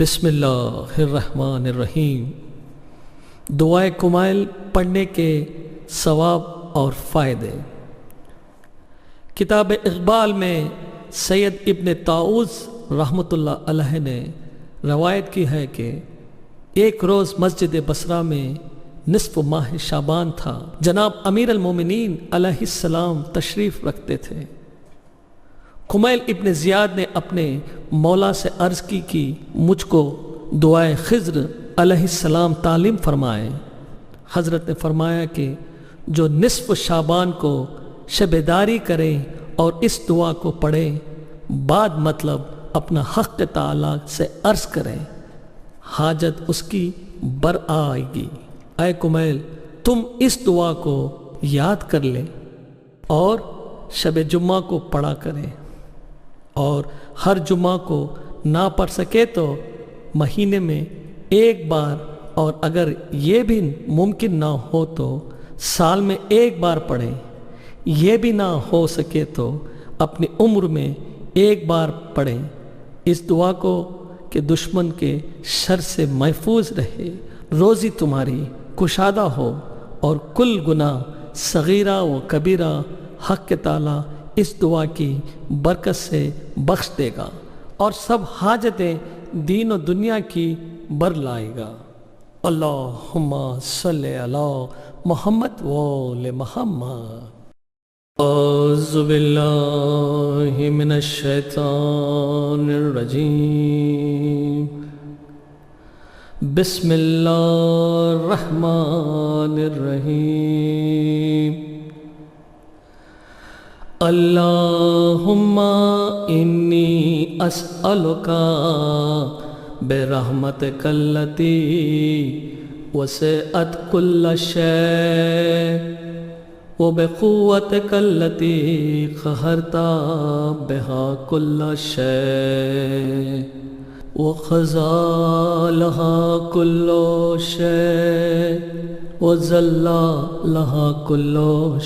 بسم اللہ الرحمن الرحیم۔ دعائے کمائل پڑھنے کے ثواب اور فائدے۔ کتاب اقبال میں سید ابن طاؤس رحمۃ اللہ علیہ نے روایت کی ہے کہ ایک روز مسجد بصرہ میں نصف ماہ شعبان تھا۔ جناب امیر المومنین علیہ السلام تشریف رکھتے تھے۔ کمائل ابن زیاد نے اپنے مولا سے عرض کی کہ مجھ کو دعائے خضر علیہ السلام تعلیم فرمائے۔ حضرت نے فرمایا کہ جو نصف شعبان کو شب داری کرے اور اس دعا کو پڑھے، بعد مطلب اپنا حق تعالی سے عرض کرے، حاجت اس کی بر آئے گی۔ اے کمائل، تم اس دعا کو یاد کر لے اور شب جمعہ کو پڑھا کریں، اور ہر جمعہ کو نہ پڑھ سکے تو مہینے میں ایک بار، اور اگر یہ بھی ممکن نہ ہو تو سال میں ایک بار پڑھیں۔ یہ بھی نہ ہو سکے تو اپنی عمر میں ایک بار پڑھیں اس دعا کو کہ دشمن کے شر سے محفوظ رہے، روزی تمہاری کشادہ ہو، اور کل گناہ صغیرہ و کبیرہ حق تعالی اس دعا کی برکت سے بخش دے گا اور سب حاجتیں دین و دنیا کی بر لائے گا۔ اللہم صلی علی محمد و آل محمد۔ اعوذ باللہ من الشیطان الرجیم، بسم اللہ الرحمن الرحیم۔ اللہم انی اسألک برحمتک التی وسعت کل شیء وبقوتک التی قہرت بہا کل شیء وخضع لها کل شیء وذل لها کل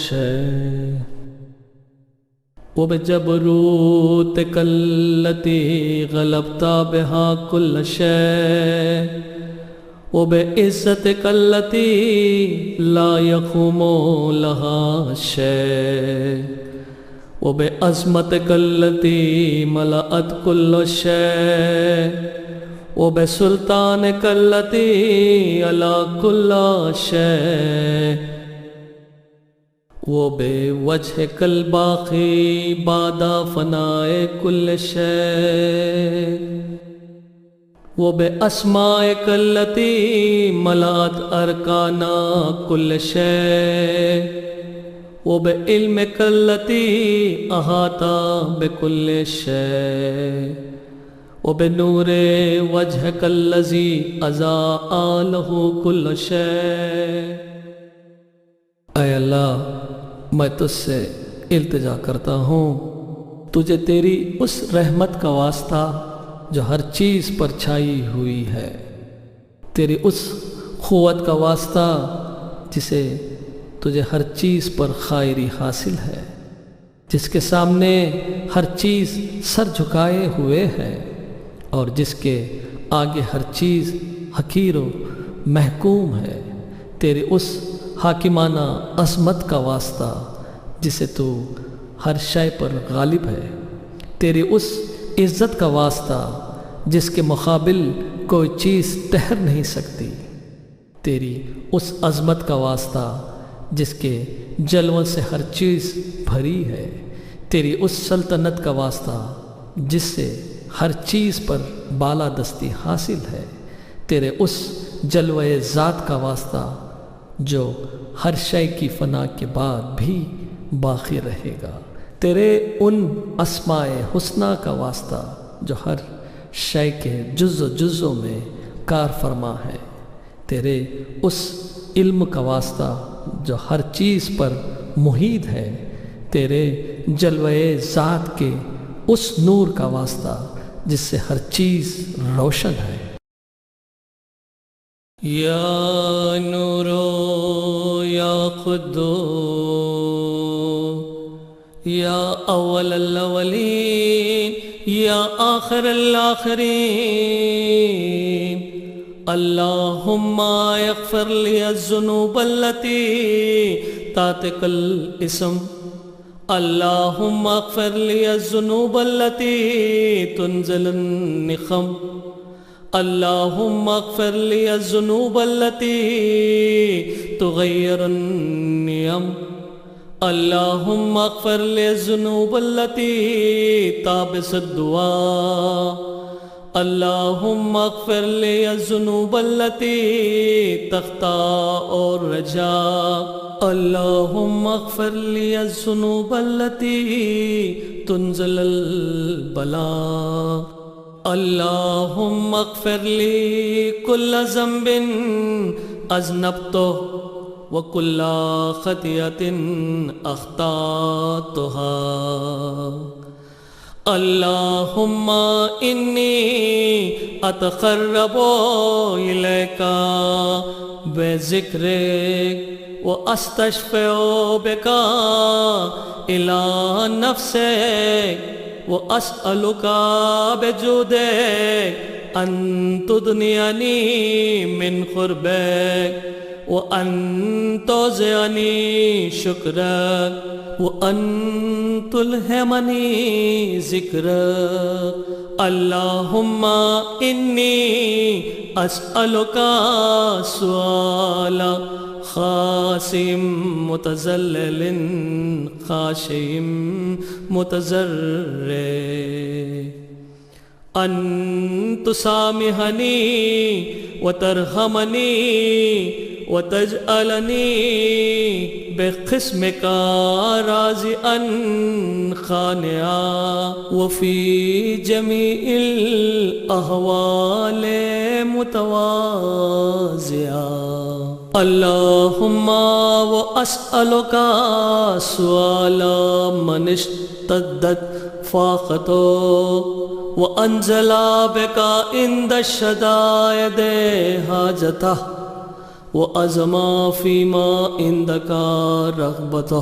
شیء وبجبروتک التی غلبت بها کل شیء وبعزتک التی لا یقوم لها شیء وبعظمتک التی ملأت کل شیء وبسلطانک التی علی کل شیء وبوجہک الباقی بعد فناء کل شیء وباسمائک التی ملأت ارکان کل شیء وبعلمک التی احاط بکل شیء وبنور وجہک الذی اضاء لہ کل شیء۔ اے اللہ، میں تجھ سے التجا کرتا ہوں، تجھے تیری اس رحمت کا واسطہ جو ہر چیز پر چھائی ہوئی ہے، تیری اس قوت کا واسطہ جسے تجھے ہر چیز پر خائری حاصل ہے، جس کے سامنے ہر چیز سر جھکائے ہوئے ہے، اور جس کے آگے ہر چیز حقیر و محکوم ہے، تیری اس حاکمانہ عظمت کا واسطہ جسے تو ہر شے پر غالب ہے، تیری اس عزت کا واسطہ جس کے مقابل کوئی چیز ٹھہر نہیں سکتی، تیری اس عظمت کا واسطہ جس کے جلووں سے ہر چیز بھری ہے، تیری اس سلطنت کا واسطہ جس سے ہر چیز پر بالادستی حاصل ہے، تیرے اس جلوے ذات کا واسطہ جو ہر شے کی فنا کے بعد بھی باقی رہے گا، تیرے ان اسماء حسنہ کا واسطہ جو ہر شے کے جزو میں کار فرما ہے، تیرے اس علم کا واسطہ جو ہر چیز پر محیط ہے، تیرے جلوے ذات کے اس نور کا واسطہ جس سے ہر چیز روشن ہے۔ یا نور یا قدوس یا اول الاولین یا آخر آخر الآخرین اللہم اغفر لی الذنوب التي تحتک الاسم اللہم اغفر لی الذنوب التي تنزل النقم اللہم اغفر لی الذنوب التي تغیر النعم اللہم اغفر لی الذنوب التي تابس الدعاء اللہم اغفر لی الذنوب التي تخطاء الرجاء اللہم اغفر لی الذنوب التي تنزل البلاء اللہم اغفر لی کل ذنب اذنبتہ وکل خطیئۃ اخطأتہا اللہم انی اتقرب الیک بذکرک واستشفع بک الی نفسک واسألک بجودک ان تدنینی من قربک وان توزعنی شکرک وان تلہمنی ذکرک اللہم انی اسألک سؤال خاسم متذلل خاشم متضرع ان تسامحنی وترحمنی وتجعلنی بقسمک راضیا قانعا وفی جمیع الاحوال متواضعا اللہم واسألک سؤال من اشتدت فاقتہ وانزل بک عند الشدائد حاجتہ وعزم فیما عندک رغبتہ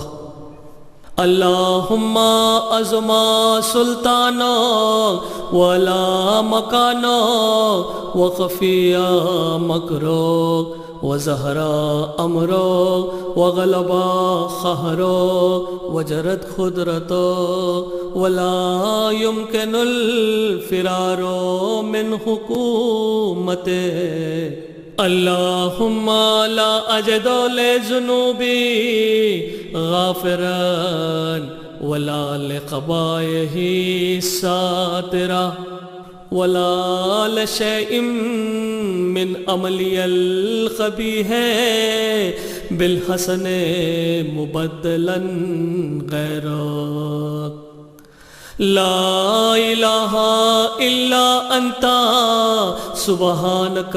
اللہم عظم سلطانا ولا مکانا وخفی مکرک وظہر امرک وغلب قہرک وجرت قدرتک ولا يمكن الفرار من حکومتک اللہم لا اجد لذنوبی غافرا ولا لقبائہ ساترا ولا لشیء من عملی القبیح بالحسن مبدلا غیرک لا الہ الا انت سبحانک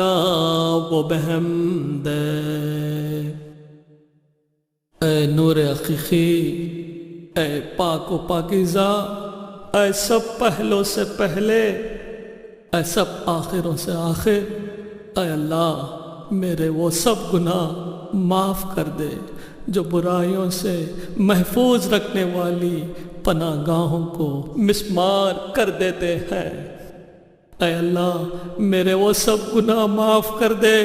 وبحمدک اے نور حقیقی، اے پاک و پاکیزہ، اے سب پہلوں سے پہلے، اے سب آخروں سے آخر، اے اللہ میرے وہ سب گناہ معاف کر دے جو برائیوں سے محفوظ رکھنے والی پناہ گاہوں کو مسمار کر دیتے ہیں۔ اے اللہ میرے وہ سب گناہ معاف کر دے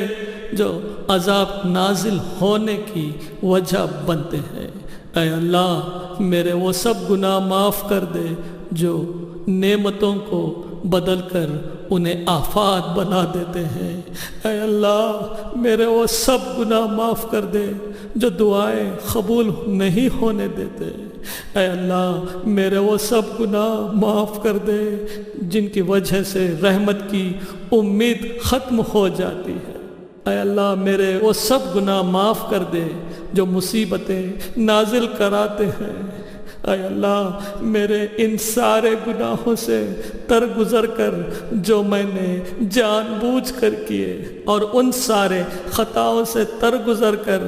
جو عذاب نازل ہونے کی وجہ بنتے ہیں۔ اے اللہ میرے وہ سب گناہ معاف کر دے جو نعمتوں کو بدل کر انہیں آفات بنا دیتے ہیں۔ اے اللہ میرے وہ سب گناہ معاف کر دے جو دعائیں قبول نہیں ہونے دیتے۔ اے اللہ میرے وہ سب گناہ معاف کر دے جن کی وجہ سے رحمت کی امید ختم ہو جاتی ہے۔ اے اللہ میرے وہ سب گناہ معاف کر دے جو مصیبتیں نازل کراتے ہیں۔ اے اللہ میرے ان سارے گناہوں سے ترگزر کر جو میں نے جان بوجھ کر کیے، اور ان سارے خطاؤں سے ترگزر کر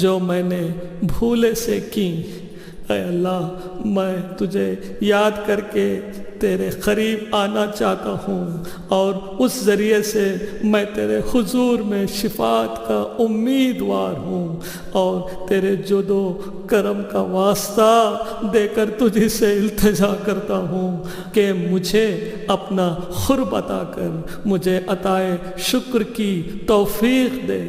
جو میں نے بھولے سے کی۔ اے اللہ میں تجھے یاد کر کے تیرے قریب آنا چاہتا ہوں، اور اس ذریعے سے میں تیرے حضور میں شفاعت کا امیدوار ہوں، اور تیرے جود و کرم کا واسطہ دے کر تجھ سے التجا کرتا ہوں کہ مجھے اپنا قرب عطا کر، مجھے عطائے شکر کی توفیق دے،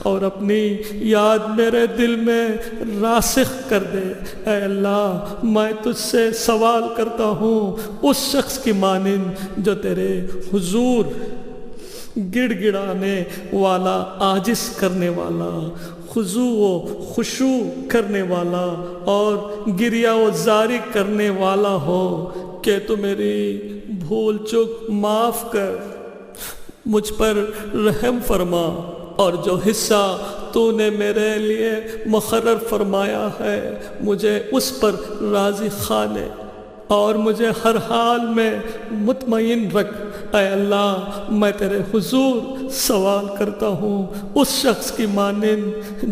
اور اپنی یاد میرے دل میں راسخ کر دے۔ اے اللہ، میں تجھ سے سوال کرتا ہوں اس شخص کی مانند جو تیرے حضور گڑ گڑانے والا، عاجز کرنے والا، خضوع و خشوع کرنے والا اور گریہ و زاری کرنے والا ہو، کہ تو میری بھول چک معاف کر، مجھ پر رحم فرما، اور جو حصہ تو نے میرے لیے مقرر فرمایا ہے مجھے اس پر راضی خانے، اور مجھے ہر حال میں مطمئن رکھ۔ اے اللہ، میں تیرے حضور سوال کرتا ہوں اس شخص کی مانند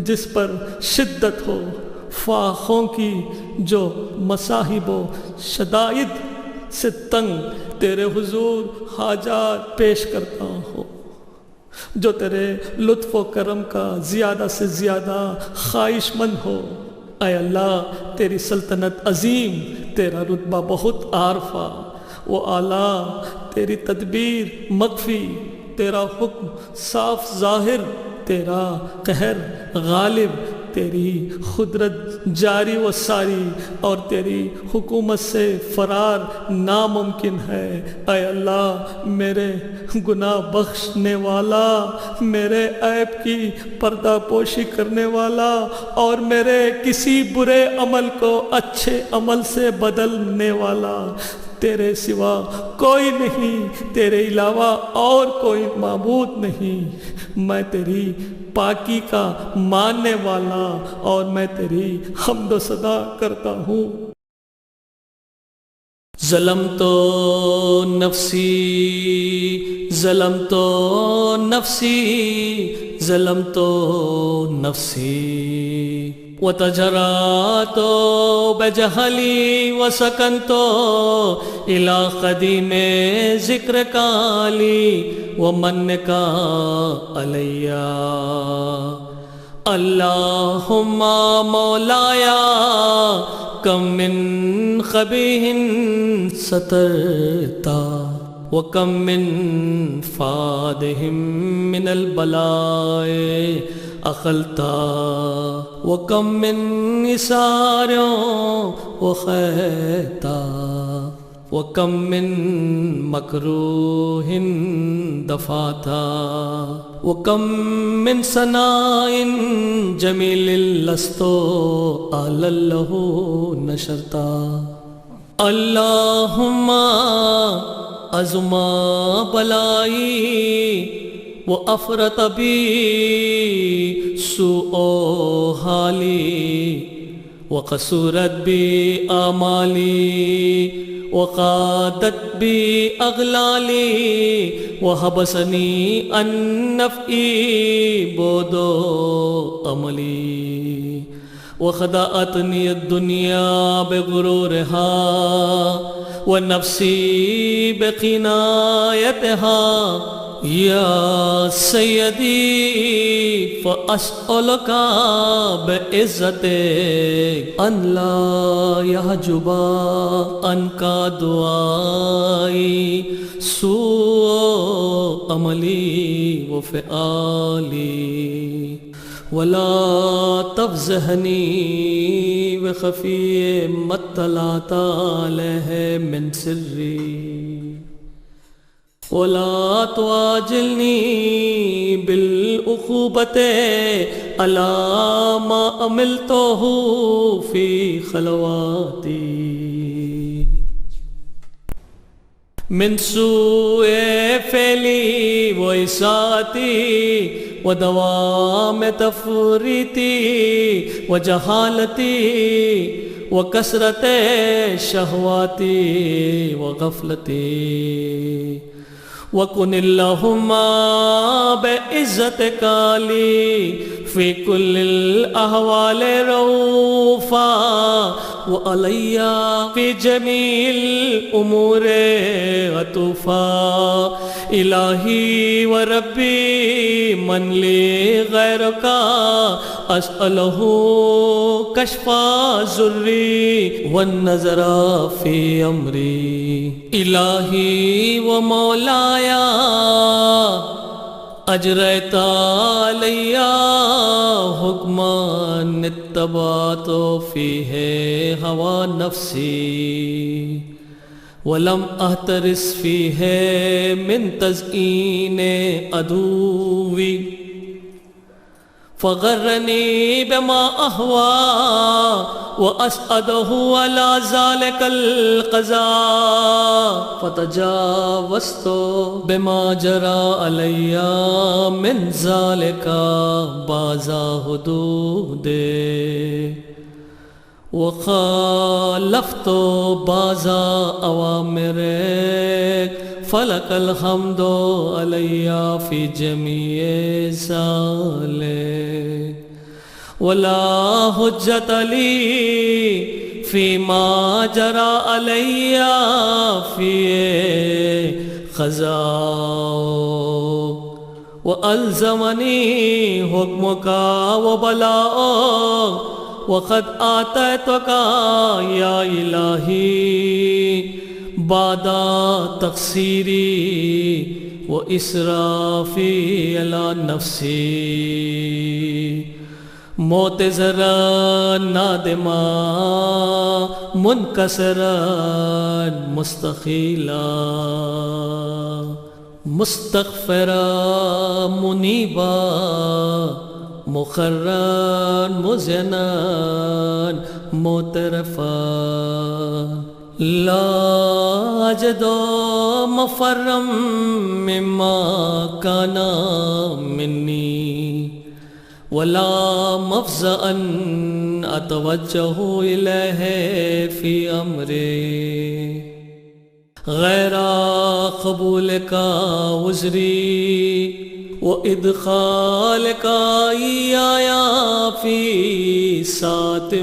جس پر شدت ہو، فاقوں کی، جو مصائب و شدائد سے تنگ تیرے حضور حاجات پیش کرتا ہو، جو تیرے لطف و کرم کا زیادہ سے زیادہ خواہش مند ہو۔ اے اللہ، تیری سلطنت عظیم، تیرا رتبہ بہت عارفہ و اعلیٰ، تیری تدبیر مخفی، تیرا حکم صاف ظاہر، تیرا قہر غالب، تیری قدرت جاری و ساری، اور تیری حکومت سے فرار ناممکن ہے۔ اے اللہ، میرے گناہ بخشنے والا، میرے عیب کی پردہ پوشی کرنے والا، اور میرے کسی برے عمل کو اچھے عمل سے بدلنے والا، تیرے سوا کوئی نہیں، تیرے علاوہ اور کوئی معبود نہیں۔ میں تیری پاکی کا ماننے والا، اور میں تیری حمد و ثنا کرتا ہوں۔ ظلمت نفسی ظلمت نفسی ظلمت نفسی وتجرأت بجهلي وسكنت إلى قديم ذكرك لي ومنك علي اللهم مولاي كم من قبيح سترتا وكم من فادهم من البلاء أخلتا وكم من نسار وخيتا وكم من مكروه دفعتا وكم من ثناء جميل لست أهلا له نشرتا اللهم عظم بلائي وأفرط بي سوء حالي وقصرت بي آمالي وقادت بي أغلالي وحبسني عن نفعي بود أملي وخدعتني الدنيا بغرورها ونفسي بقنايتها یا سیدی فأسألک بعزتک ان لا یحجب عنک دعائی سوء عملی وفعالی ولا تفضحنی بخفی ما اطلعت علیہ من سری ولا تعاجلني بالعقوبة على ما عملته في خلواتي من سوء فعلي وإساءتي ودوام تفريطي وجهالتي وكثرة شهواتي وغفلتي وكن اللهم بعزتك لي في كل الأحوال رؤوفا وعلي في جميع الأمور عطوفا إلهي وربي من لي غيرك أسأله كشف ضري والنظر في أمري إلهي ومولاي أجريت علي حكما اتبعت فيه هوى نفسي ولم أهترس فيه من تزيين عدوي فغرني بما أهوى وأسعده على ذلك القضاء فتجاوزت بما جرى علي من ذلك بعض حدوده وخالفت بعض أوامرك فلك الحمد علي في جميع ذلك ولا حجة لي فيما جرى علي في خزاؤك وألزمني حكمك وبلاؤك وقد آتيتك يا إلهي بعد تقصيري وإسرافي على نفسي معتذرا نادما منكسرا مستخيلا مستغفرا منيبا مخرا مزنا معترفا لا أجد مفرا مما كان مني ولا مفزعا أتوجه إليه في أمري غير قبولك وزري وإدخالك إياي في ساعة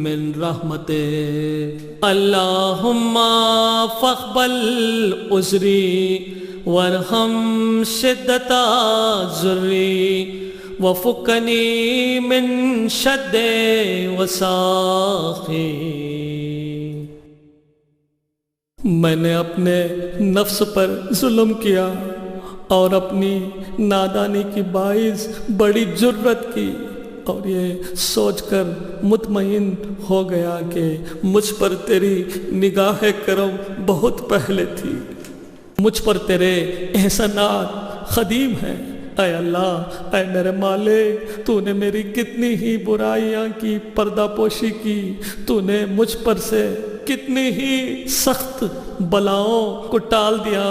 من رحمتك اللهم فاقبل عذري وارحم شدة ضري وفكني من شد وساخي میں نے اپنے نفس پر ظلم کیا اور اپنی نادانی کی باعث بڑی جرت کی اور یہ سوچ کر مطمئن ہو گیا کہ مجھ پر تیری نگاہ کرم بہت پہلے تھی، مجھ پر تیرے احسانات قدیم ہیں۔ اے اللہ، اے میرے مالک، تو نے میری کتنی ہی برائیاں کی پردہ پوشی کی، تو نے مجھ پر سے کتنی ہی سخت بلاؤں کو ٹال دیا،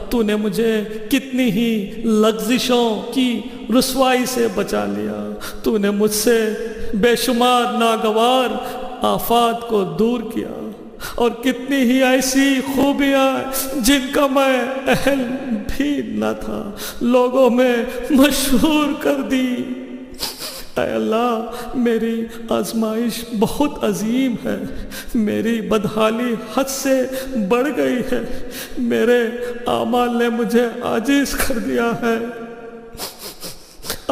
تو نے مجھے کتنی ہی لغزشوں کی رسوائی سے بچا لیا، تو نے مجھ سے بے شمار ناگوار آفات کو دور کیا، اور کتنی ہی ایسی خوبیاں جن کا میں اہل بھی نہ تھا لوگوں میں مشہور کر دی۔ اے اللہ، میری آزمائش بہت عظیم ہے، میری بدحالی حد سے بڑھ گئی ہے، میرے اعمال نے مجھے عاجز کر دیا ہے،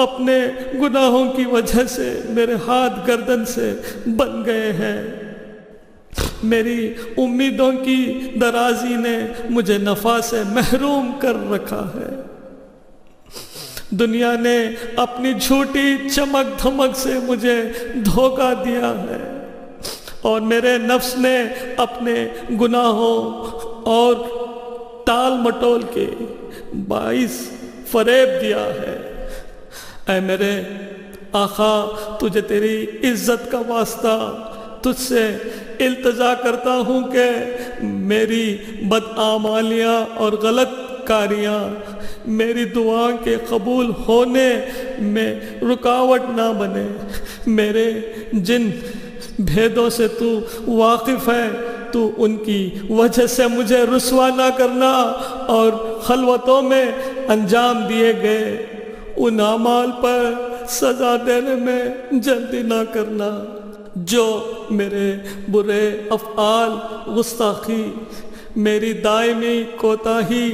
اپنے گناہوں کی وجہ سے میرے ہاتھ گردن سے بن گئے ہیں، میری امیدوں کی درازی نے مجھے نفع سے محروم کر رکھا ہے، دنیا نے اپنی جھوٹی چمک دھمک سے مجھے دھوکہ دیا ہے، اور میرے نفس نے اپنے گناہوں اور ٹال مٹول کے باعث فریب دیا ہے۔ اے میرے آقا، تجھے تیری عزت کا واسطہ تجھ سے التجا کرتا ہوں کہ میری بدعمالیاں اور غلط کاریاں میری دعا کے قبول ہونے میں رکاوٹ نہ بنے، میرے جن بھیدوں سے تو واقف ہے تو ان کی وجہ سے مجھے رسوا نہ کرنا، اور خلوتوں میں انجام دیے گئے ان اعمال پر سزا دینے میں جلدی نہ کرنا جو میرے برے افعال، گستاخی، میری دائمی کوتاہی،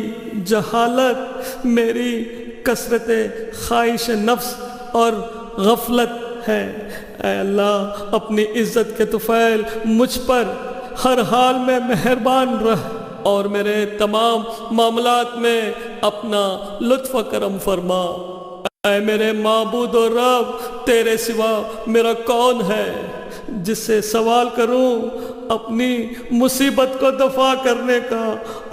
جہالت، میری کثرت خواہش نفس اور غفلت ہے، اے اللہ اپنی عزت کے طفیل مجھ پر ہر حال میں مہربان رہ اور میرے تمام معاملات میں اپنا لطف و کرم فرما۔ اے میرے معبود و رب، تیرے سوا میرا کون ہے جس سے سوال کروں اپنی مصیبت کو دفع کرنے کا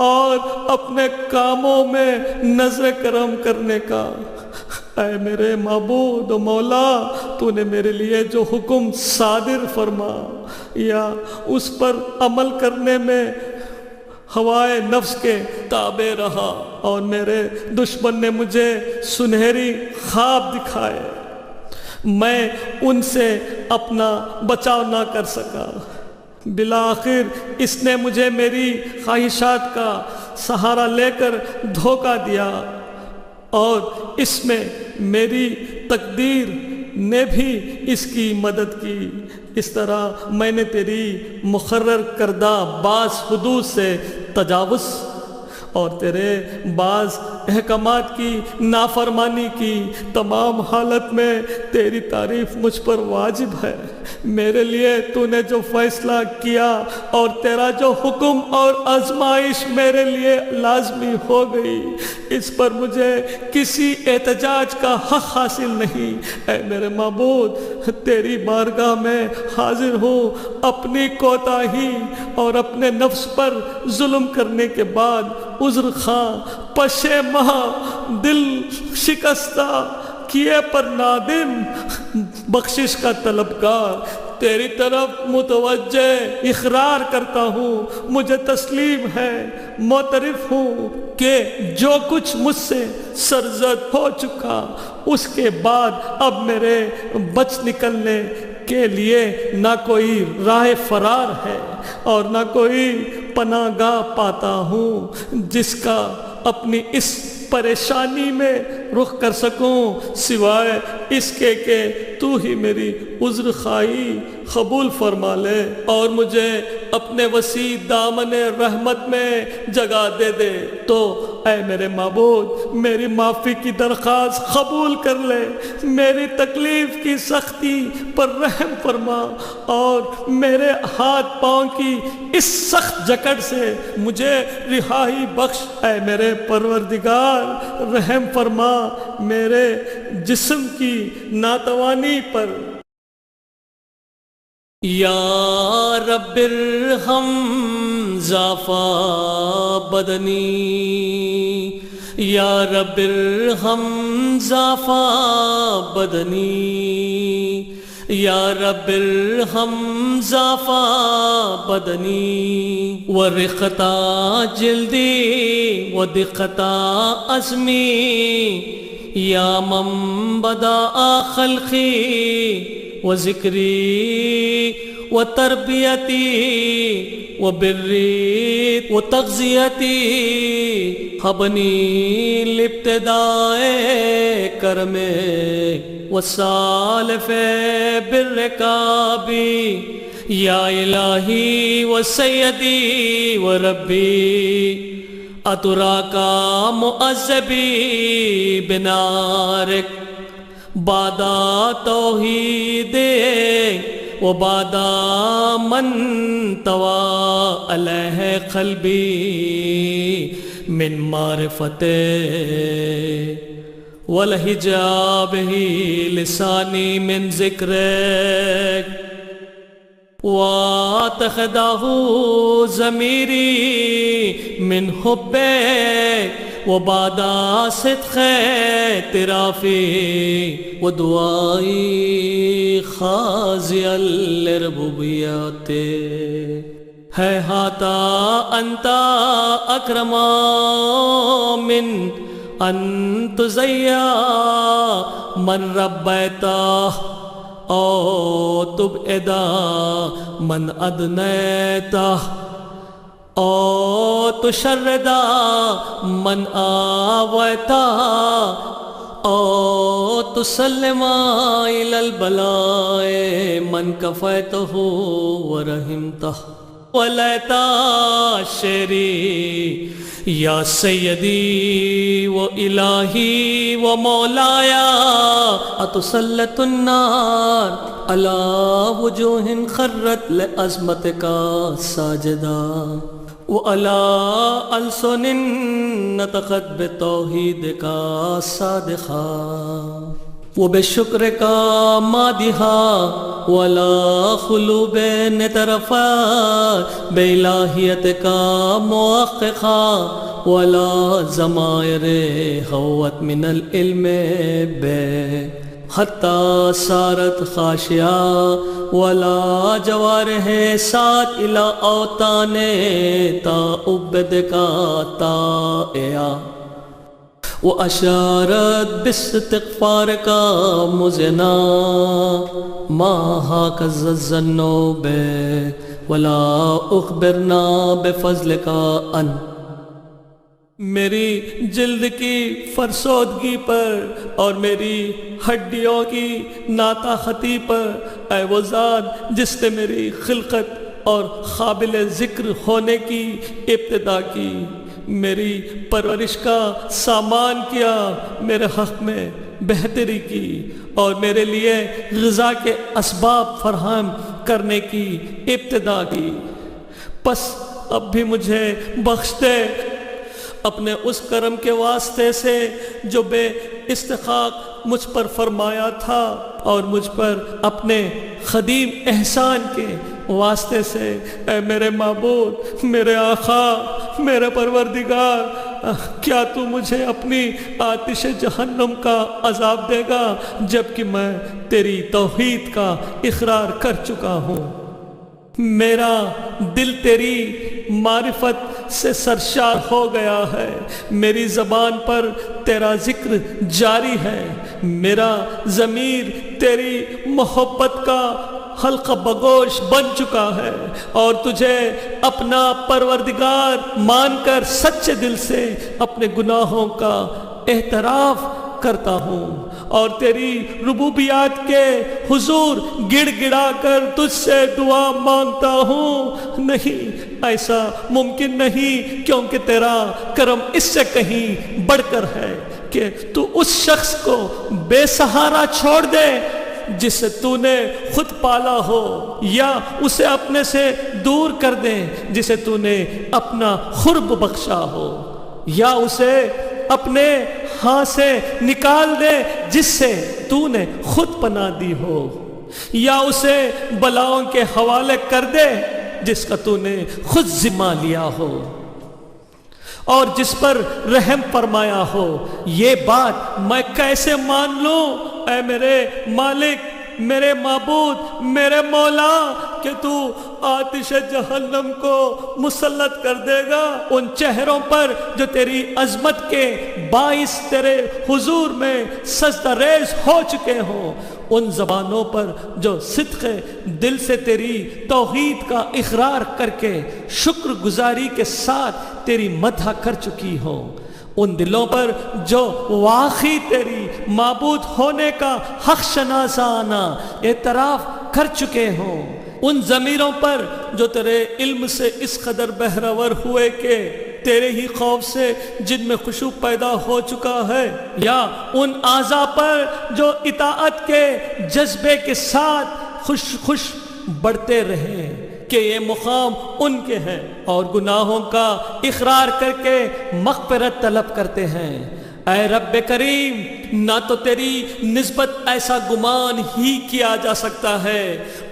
اور اپنے کاموں میں نظر کرم کرنے کا۔ اے میرے معبود و مولا، تو نے میرے لیے جو حکم صادر فرما یا اس پر عمل کرنے میں ہوائے نفس کے تابع رہا اور میرے دشمن نے مجھے سنہری خواب دکھائے، میں ان سے اپنا بچاؤ نہ کر سکا، بالآخر اس نے مجھے میری خواہشات کا سہارا لے کر دھوکہ دیا اور اس میں میری تقدیر نے بھی اس کی مدد کی۔ اس طرح میں نے تیری مقرر کردہ بعض حدود سے تجاوز اور تیرے بعض احکامات کی نافرمانی کی، تمام حالت میں تیری تعریف مجھ پر واجب ہے۔ میرے لیے تو نے جو فیصلہ کیا اور تیرا جو حکم اور آزمائش میرے لیے لازمی ہو گئی، اس پر مجھے کسی احتجاج کا حق حاصل نہیں۔ اے میرے معبود، تیری بارگاہ میں حاضر ہوں، اپنی کوتاہی اور اپنے نفس پر ظلم کرنے کے بعد عذر خواہ، پشیماں، دل شکستہ، کیے پر نادم، بخشش کا طلبگار، تیری طرف متوجہ اقرار کرتا ہوں، مجھے تسلیم ہے، معترف ہوں کہ جو کچھ مجھ سے سرزد ہو چکا، اس کے بعد اب میرے بچ نکلنے کے لیے نہ کوئی راہ فرار ہے اور نہ کوئی پناہ گاہ پاتا ہوں جس کا اپنی اس پریشانی میں رخ کر سکوں سوائے اس کے کہ تو ہی میری عذر خواہی قبول فرما لے اور مجھے اپنے وسیع دامن رحمت میں جگہ دے دے۔ تو اے میرے معبود، میری معافی کی درخواست قبول کر لے، میری تکلیف کی سختی پر رحم فرما اور میرے ہاتھ پاؤں کی اس سخت جکڑ سے مجھے رہائی بخش۔ اے میرے پروردگار، رحم فرما میرے جسم کی ناتوانی پر۔ یا رب ارحم ضعفا بدنی، یا رب ارحم ضعفا بدنی، یا رب ارحم ضعفا بدنی، ورقتا جلدی ودقتا عزمی، یا من بدا خلقی وذکری وتربیتی وبری وتغذیتی، حبنی لابتداء کرم وسالف بالرکابی، یا الہی وسیدی وربی، اتراکا معذبی بنارک، بادا توحید و بادا من توا علیہ قلبی من معرفت والحجاب ہی لسانی من ذکرک، واتخذہ ضمیری من حبک وبادا صدق اعترافی ودعائی خاضعا لربوبیت، ہے ہاتا انتا اکرما من ان تزیا من ربیتا او تبعدا من ادنیتا او تشردا من آویتا او تسلم الی البلاء من کفیتہ ورحمتہ ولیتا شیری یا سیدی و الہی و مولایا اتسلط النار علی وجوہ خرت لعظمتک ساجدا وعلی ألسن نطقت بتوحیدک صادقا وبشکرک مادحا ولا قلوب نترفع بإلہیتک محققا ولا ضمائر حوت من العلم بے حتی صارت خاشعہ ولا جوارح سات الى اوطان تعبدک طائعہ واشارت باستغفارک مذعنا ما هكذا الظن بک ولا اخبرنا بفضلک ان میری جلد کی فرسودگی پر اور میری ہڈیوں کی ناطاقتی پر اے وہ ذات جس نے میری خلقت اور قابل ذکر ہونے کی ابتدا کی، میری پرورش کا سامان کیا، میرے حق میں بہتری کی اور میرے لیے غذا کے اسباب فراہم کرنے کی ابتدا کی، پس اب بھی مجھے بخش دے اپنے اس کرم کے واسطے سے جو بے استحقاق مجھ پر فرمایا تھا، اور مجھ پر اپنے قدیم احسان کے واسطے سے اے میرے معبود، میرے آقا، میرے پروردگار، کیا تو مجھے اپنی آتش جہنم کا عذاب دے گا جبکہ میں تیری توحید کا اقرار کر چکا ہوں؟ میرا دل تیری معرفت سے سرشار ہو گیا ہے، میری زبان پر تیرا ذکر جاری ہے، میرا ضمیر تیری محبت کا حلقہ بگوش بن چکا ہے اور تجھے اپنا پروردگار مان کر سچے دل سے اپنے گناہوں کا اعتراف کرتا ہوں اور تیری ربوبیات کے حضور گڑ گڑا کر تجھ سے دعا مانگتا ہوں۔ نہیں، ایسا ممکن نہیں، کیونکہ تیرا کرم اس سے کہیں بڑھ کر ہے کہ تو اس شخص کو بے سہارا چھوڑ دے جسے تو نے خود پالا ہو، یا اسے اپنے سے دور کر دے جسے تو نے اپنا قرب بخشا ہو، یا اسے اپنے ہاں سے نکال دے جس سے تو نے خود پناہ دی ہو، یا اسے بلاؤں کے حوالے کر دے جس کا تو نے خود ذمہ لیا ہو اور جس پر رحم فرمایا ہو۔ یہ بات میں کیسے مان لوں اے میرے مالک، میرے معبود، میرے مولا، کہ تو آتش جہنم کو مسلط کر دے گا ان چہروں پر جو تیری عظمت کے باعث تیرے حضور میں سجدہ ریز ہو چکے ہوں، ان زبانوں پر جو صدق دل سے تیری توحید کا اقرار کر کے شکر گزاری کے ساتھ تیری مدح کر چکی ہوں، ان دلوں پر جو واقعی تیری معبود ہونے کا حق شناسانہ اعتراف کر چکے ہوں، ان ضمیروں پر جو تیرے علم سے اس قدر بہرور ہوئے کہ تیرے ہی خوف سے جن میں خشوع پیدا ہو چکا ہے، یا ان اعضاء پر جو اطاعت کے جذبے کے ساتھ خوش بڑھتے رہے کہ یہ مقام ان کے ہیں اور گناہوں کا اقرار کر کے مغفرت طلب کرتے ہیں۔ اے رب کریم، نہ تو تیری نسبت ایسا گمان ہی کیا جا سکتا ہے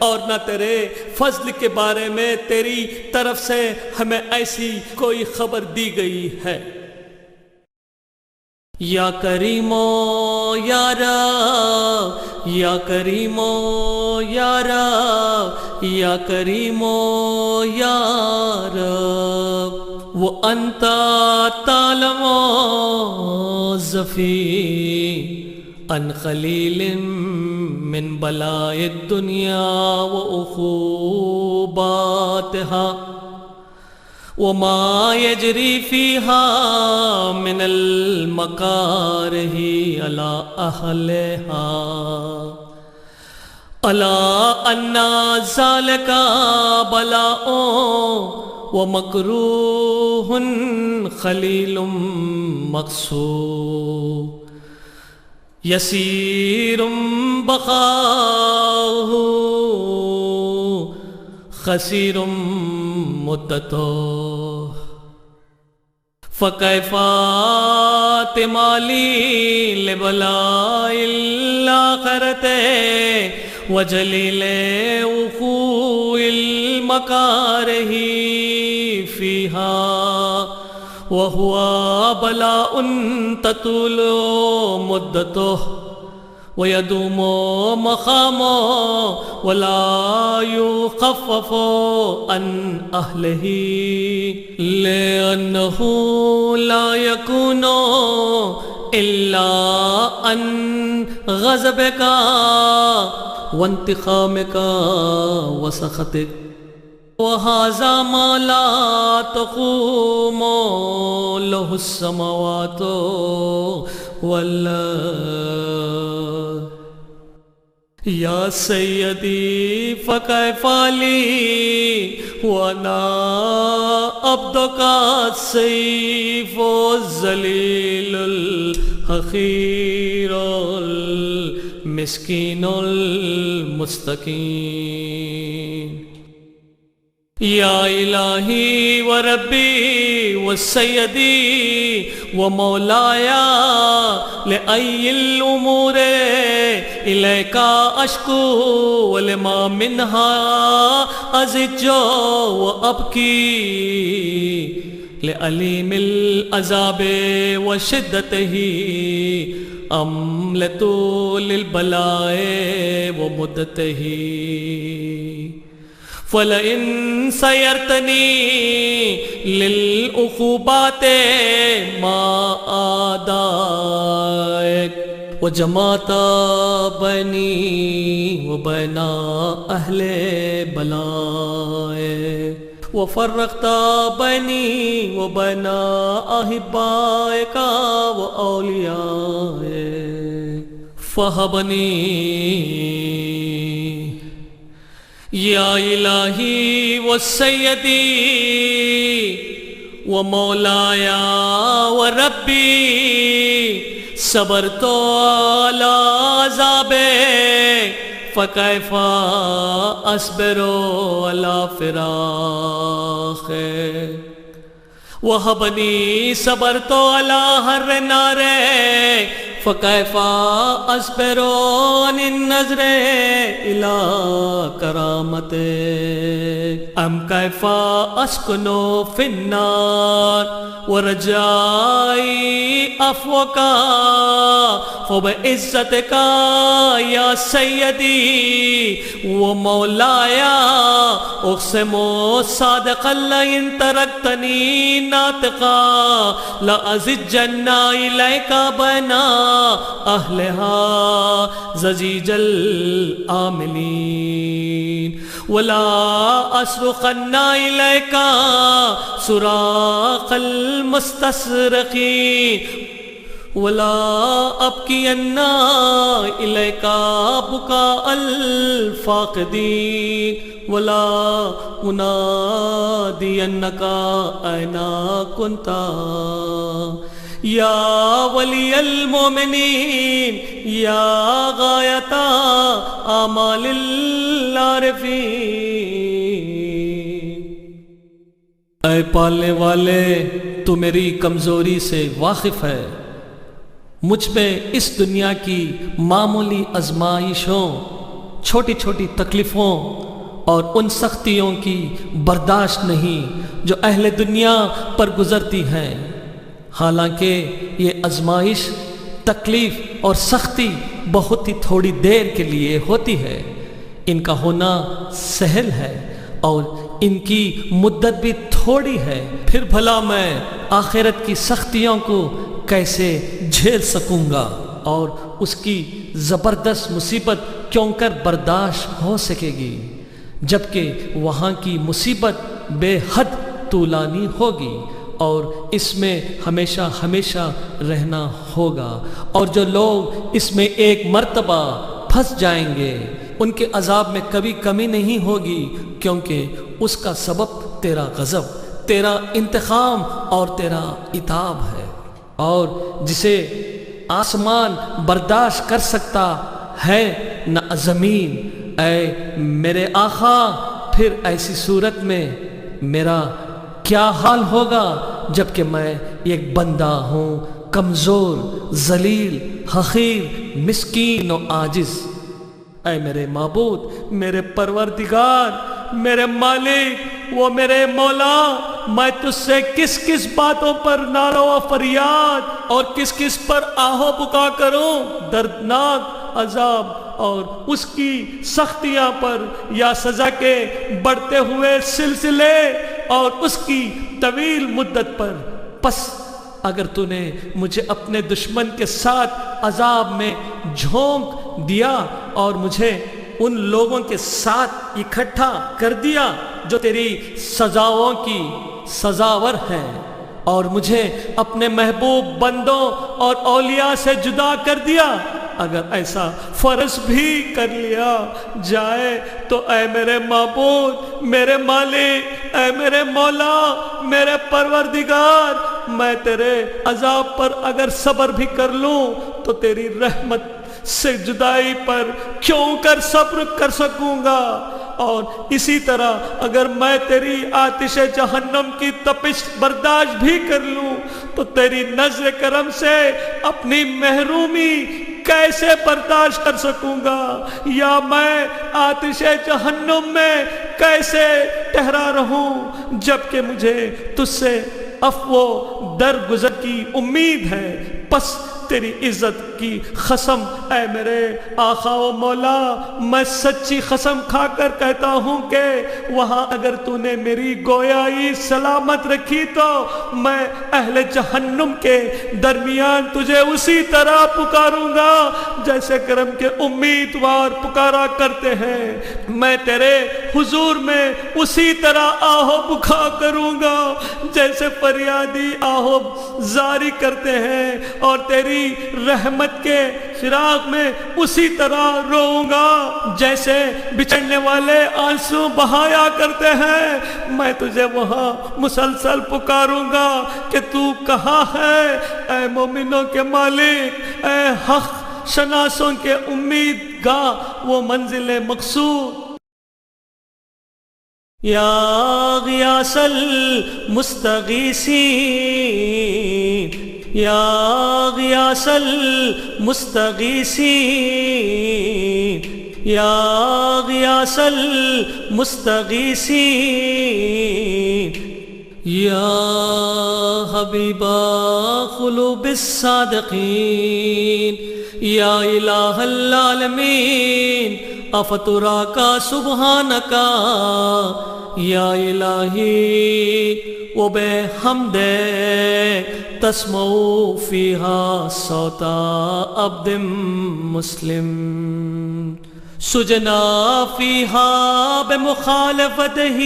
اور نہ تیرے فضل کے بارے میں تیری طرف سے ہمیں ایسی کوئی خبر دی گئی ہے۔ یا کریمو یا رب، یا کریمو یا رب، یا کریمو یا رب، وانت تعلم ظفی عن خلیل من بلاء الدنیا وعقوباتها وما يجري فيها من المكاره على أهلها ألا أن ذلك بلاء ومكروه خليل مقصود يسير بقاؤه خسير مدته فكيف تمالي لبلاء الآخرة وجليل وقوع المكاره فيها وهو بلاء تطول مدته ويدوم مقامه ولا يخفف عن أهله لأنه لا يكون إلا عن غضبك وانتقامك وسخطك وهذا ما لا تقوم له السماوات والأرض يا سيدي فكيف لي وأنا عبدك السيف الذليل الحقير المسكين المستكين يا إلهي وربي وسيدي ومولاي لأي الأمور إليك أشكو ولما منها أزج وأبكي لأليم العذاب وشدته أملت للبلاء ومدته فلئن سيرتني للعقوبات ما آدائك وجمعت بيني وبين أهل بلائك وفرقت بيني وبين أحبائك وأوليائك فهبني يا إلهي وسيدي ومولاي وربي صبرت على عذابك فكيف أصبر على فراقك وهبني صبرت على حر نارك فكيف أصبر عن النظر إلى كرامتك أم كيف أسكن في النار ورجائي عفوك فبعزتك يا سيدي ومولاي أقسم صادقا لئن تركتني ناطقا لأزجن إليك بنا أهلها زجيج العاملين ولا أصرخن إليك صراخ المستصرخين ولا أبكين إليك بكاء الفاقدين ولا أنادينك أين كنت يا ولي المؤمنين يا غاية آمال العارفين اے پالنے والے تو میری کمزوری سے واقف ہے، مجھ پہ اس دنیا کی معمولی آزمائشوں، چھوٹی چھوٹی تکلیفوں اور ان سختیوں کی برداشت نہیں جو اہل دنیا پر گزرتی ہیں، حالانکہ یہ آزمائش، تکلیف اور سختی بہت ہی تھوڑی دیر کے لیے ہوتی ہے، ان کا ہونا سہل ہے اور ان کی مدت بھی تھوڑی ہے، پھر بھلا میں آخرت کی سختیوں کو کیسے جھیل سکوں گا اور اس کی زبردست مصیبت کیوں کر برداشت ہو سکے گی، جبکہ وہاں کی مصیبت بے حد طولانی ہوگی اور اس میں ہمیشہ ہمیشہ رہنا ہوگا، اور جو لوگ اس میں ایک مرتبہ پھنس جائیں گے ان کے عذاب میں کبھی کمی نہیں ہوگی، کیونکہ اس کا سبب تیرا غضب، تیرا انتقام اور تیرا عتاب ہے۔ اور جسے آسمان برداشت کر سکتا ہے نہ زمین، اے میرے آقا پھر ایسی صورت میں میرا کیا حال ہوگا جبکہ میں ایک بندہ ہوں، کمزور، ذلیل، حقیر، مسکین و عاجز۔ اے میرے معبود، میرے پروردگار، میرے مالک وہ میرے مولا، میں تجھ سے کس کس باتوں پر نعرہ و فریاد اور کس کس پر آہو بکا کروں؟ دردناک عذاب اور اس کی سختیاں پر، یا سزا کے بڑھتے ہوئے سلسلے اور اس کی طویل مدت پر؟ پس اگر تو نے مجھے اپنے دشمن کے ساتھ عذاب میں جھونک دیا اور مجھے ان لوگوں کے ساتھ اکٹھا کر دیا جو تیری سزاؤں کی سزاور ہیں، اور مجھے اپنے محبوب بندوں اور اولیاء سے جدا کر دیا، اگر ایسا فرض بھی کر لیا جائے تو اے میرے معبود، میرے مالک، اے میرے مولا، میرے پروردگار، میں تیرے عذاب پر اگر صبر بھی کر لوں تو تیری رحمت سے جدائی پر کیوں کر صبر کر سکوں گا؟ اور اسی طرح اگر میں تیری آتش جہنم کی تپش برداشت بھی کر لوں تو تیری نظر کرم سے اپنی محرومی کیسے برداشت کر سکوں گا؟ یا میں آتش جہنم میں کیسے ٹھہرا رہوں جبکہ مجھے تجھ سے عفو درگزر کی امید ہے؟ پس تیری عزت کی قسم اے میرے آقا و مولا، میں سچی قسم کھا کر کہتا ہوں کہ وہاں اگر تو نے میری گویائی سلامت رکھی تو میں اہل جہنم کے درمیان تجھے اسی طرح پکاروں گا جیسے کرم کے امیدوار پکارا کرتے ہیں۔ میں تیرے حضور میں اسی طرح آہو بکا کروں گا جیسے فریادی آہو زاری کرتے ہیں، اور تیری رحمت کے فراق میں اسی طرح روؤں گا جیسے بچھڑنے والے آنسو بہایا کرتے ہیں۔ میں تجھے وہاں مسلسل پکاروں گا کہ تو کہاں ہے اے مومنوں کے مالک، اے حق شناسوں کے امیدگاہ، وہ منزل مقصود۔ یا غیاث المستغیثین، یا غیاث المستغیثین، یا غیاث المستغیثین، یا حبیب قلوب الصادقین، یا الہ العالمین، افتراک سبحانک یا الہی وبحمدک تسمع فیہا صوت عبد مسلم، سجنا فیہا بمخالفتہ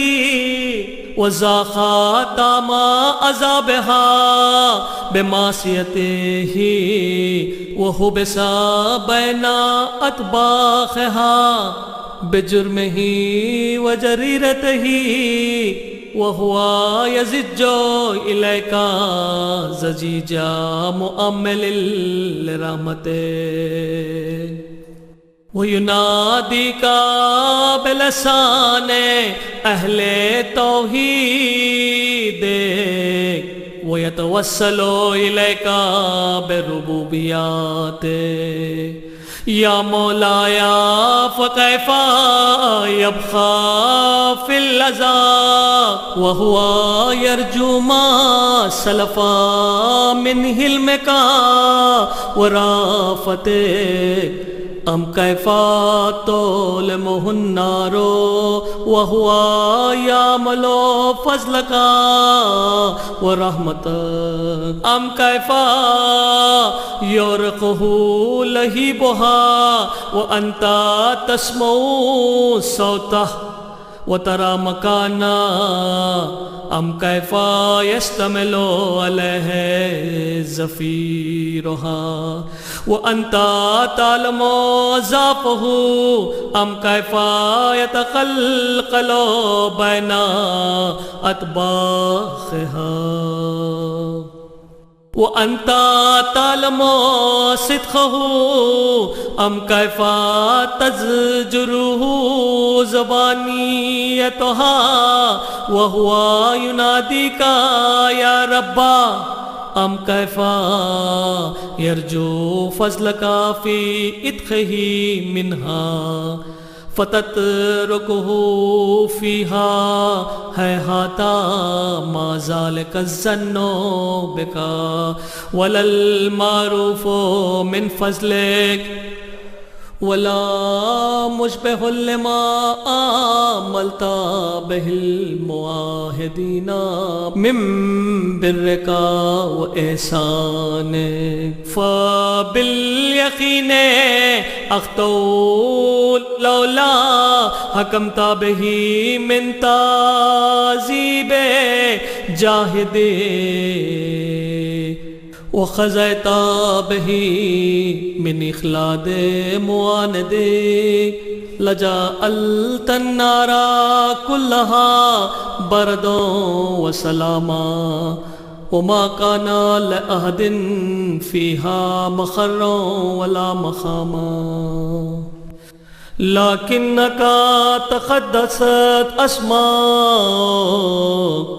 وذاق طعم عذابہا بمعصیتہ وحبس بین اطباقہا بجرمہ وجریرتہ وَهُوَ يَزِجُّ إِلَيْكَ زَجِيجَ مُؤَمِّلٍ لِرَحْمَتِهِ وَيُنَادِيكَ بِلَسَانِ أَهْلِ التَّوْحِيدِ وَيَتَوَسَّلُ إِلَيْكَ بِرُبُوبِيَّتِهِ یا مولایا فکیف یبقی فی العذاب وہو یرجو ما سلف من حلمک ورأفتک ام کیف تولمہ النار وہو یعمل فضلک ورحمتک ام کیف یرقہ لہیبہا وانت تسمع صوتہ وترى مكانا أم كيف يشتمل عليه زفيرها وأنت تعلم ضعفه أم كيف يتقلقل بين أطباخها وأنت تعلم صدقه أم كيف تزجره زبانيتها وهو يناديك يا رب أم كيف يرجو فضلك في إدخه منها فتتركه فيها هيهات ما ذلك الظن بك ولا المعروف من فضلك ولا مشبه لما عملت به المعاهدين من برك وإحسانك فباليقين أخطأ لولا حكمت به من تعذيب جاهدي وخزيت به من إخلاد معاندي لجعلت النار كلها بردا وسلاما وما كان لأحد فيها مخر ولا مخاما لكنك تقدست أسماء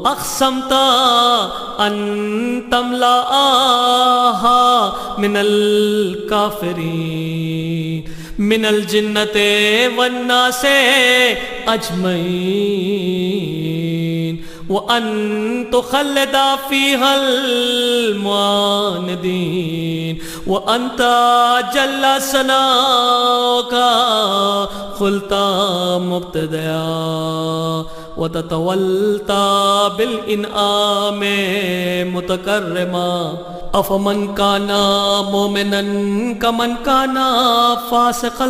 أقسمت أن تملأها من الكافرين من الجنة والناس أجمعين وأن تخلد فيها المعاندين وأنت جل ثناؤك قلت مبتدئا وتتولت بالإنعام متكرما أفمن كان مؤمنا كمن كان فاسقا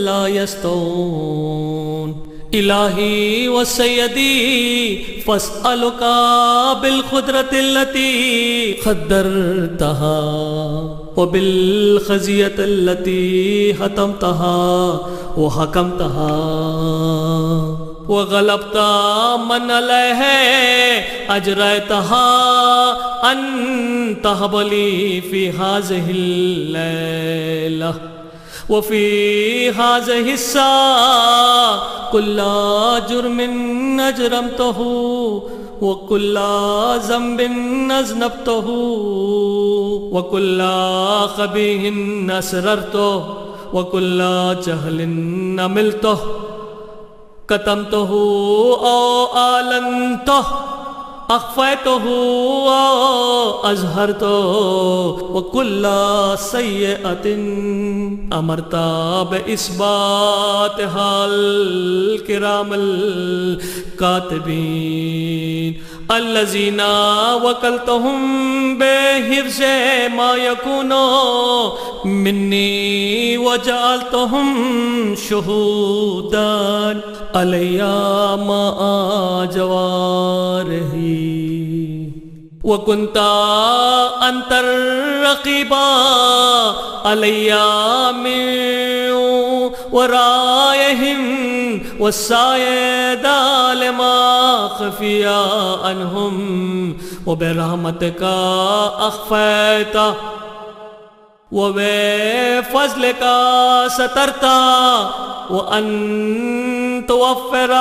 لا يستوون إلهي وسيدي فاسألك بالقدرة التي قدرتها وبالخزية التي حتمتها وحكمتها وغلبت من عليه أجريتها أن تهب لي في هذه الليلة وفي هذه الساعة كل جرم أجرمته وكل ذنب أذنبته وكل خبيث أسررته وكل جهل عملته كتمته أو أعلنته أخفيته وأظهرته وكل سيئة أمرت بإثباتها الكرام الكاتبين الذين وكلتهم بحفظ ما يكون مني وجعلتهم شهودا علي مع جواره وكنت أنت الرقيب علي من ورائهم والسائد لما خفي عنهم وبرحمتك أخفيت وبفضلك سترت وأن توفر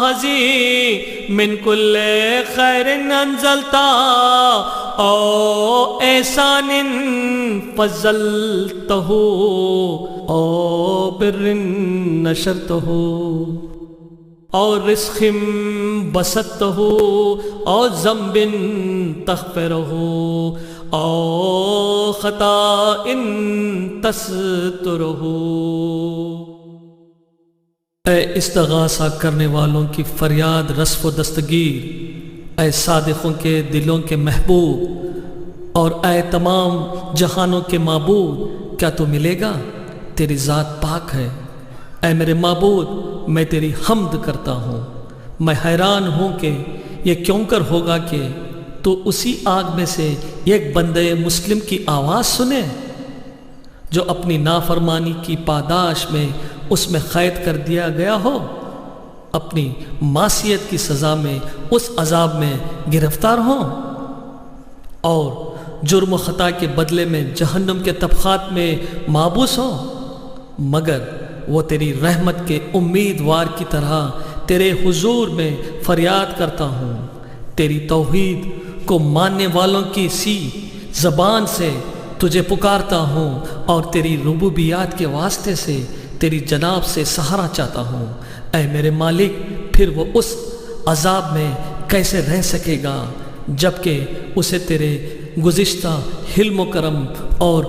هذه من كل خير أنزلت أو إحسان فضلته أو بر نشرته أو رزق بسطته أو ذنب تغفره أو خطأ تستره۔ اے استغاثہ کرنے والوں کی فریاد رسف و دستگیر، اے صادقوں کے دلوں کے محبوب، اور اے تمام جہانوں کے معبود، کیا تو ملے گا؟ تیری ذات پاک ہے۔ اے میرے معبود میں تیری حمد کرتا ہوں، میں حیران ہوں کہ یہ کیوں کر ہوگا کہ تو اسی آگ میں سے ایک بندے مسلم کی آواز سنے جو اپنی نافرمانی کی پاداش میں اس میں قید کر دیا گیا ہو، اپنی معصیت کی سزا میں اس عذاب میں گرفتار ہوں اور جرم و خطا کے بدلے میں جہنم کے طبقات میں مابوس ہوں، مگر وہ تیری رحمت کے امیدوار کی طرح تیرے حضور میں فریاد کرتا ہوں، تیری توحید کو ماننے والوں کی سی زبان سے تجھے پکارتا ہوں اور تیری ربوبیات کے واسطے سے تیری جناب سے سہارا چاہتا ہوں۔ اے میرے مالک، پھر وہ اس عذاب میں کیسے رہ سکے گا جبکہ اسے تیرے گزشتہ حلم و کرم اور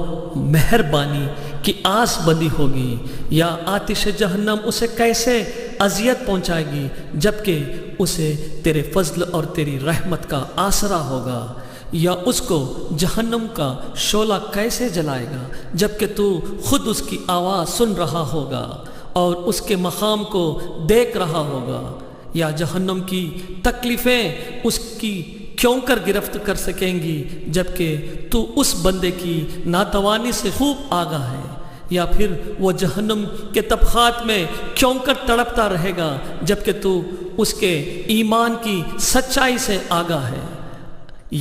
مہربانی کی آس بندی ہوگی، یا آتش جہنم اسے کیسے اذیت پہنچائے گی جبکہ اسے تیرے فضل اور تیری رحمت کا آسرا ہوگا، یا اس کو جہنم کا شعلہ کیسے جلائے گا جبکہ تو خود اس کی آواز سن رہا ہوگا اور اس کے مقام کو دیکھ رہا ہوگا، یا جہنم کی تکلیفیں اس کی کیوں کر گرفت کر سکیں گی جبکہ تو اس بندے کی ناتوانی سے خوب آگاہ ہے، یا پھر وہ جہنم کے طبقات میں کیوں کر تڑپتا رہے گا جبکہ تو اس کے ایمان کی سچائی سے آگاہ ہے،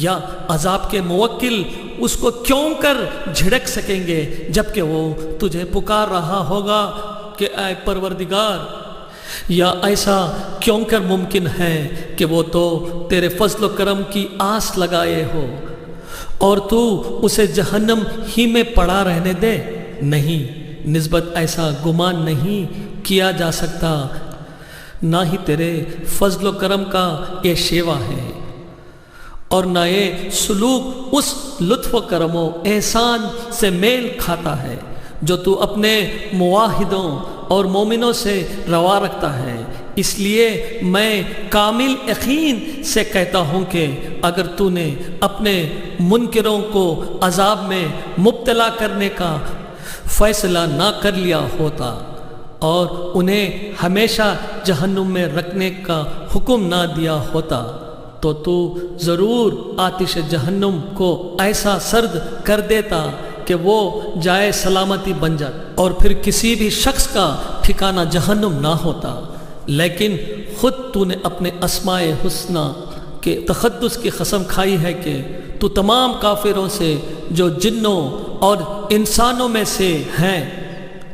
یا عذاب کے موکل اس کو کیوں کر جھڑک سکیں گے جبکہ وہ تجھے پکار رہا ہوگا کہ اے پروردگار، یا ایسا کیوں کر ممکن ہے کہ وہ تو تیرے فضل و کرم کی آس لگائے ہو اور تو اسے جہنم ہی میں پڑا رہنے دے؟ نہیں، نسبت ایسا گمان نہیں کیا جا سکتا، نہ ہی تیرے فضل و کرم کا یہ شیوا ہے اور نہ یہ سلوک اس لطف و کرم و احسان سے میل کھاتا ہے جو تو اپنے معاہدوں اور مومنوں سے روا رکھتا ہے۔ اس لیے میں کامل یقین سے کہتا ہوں کہ اگر تو نے اپنے منکروں کو عذاب میں مبتلا کرنے کا فیصلہ نہ کر لیا ہوتا اور انہیں ہمیشہ جہنم میں رکھنے کا حکم نہ دیا ہوتا تو ضرور آتش جہنم کو ایسا سرد کر دیتا کہ وہ جائے سلامتی بن جاتا اور پھر کسی بھی شخص کا ٹھکانہ جہنم نہ ہوتا، لیکن خود تو نے اپنے اسماء حسنہ کے تقدس کی قسم کھائی ہے کہ تو تمام کافروں سے جو جنوں اور انسانوں میں سے ہیں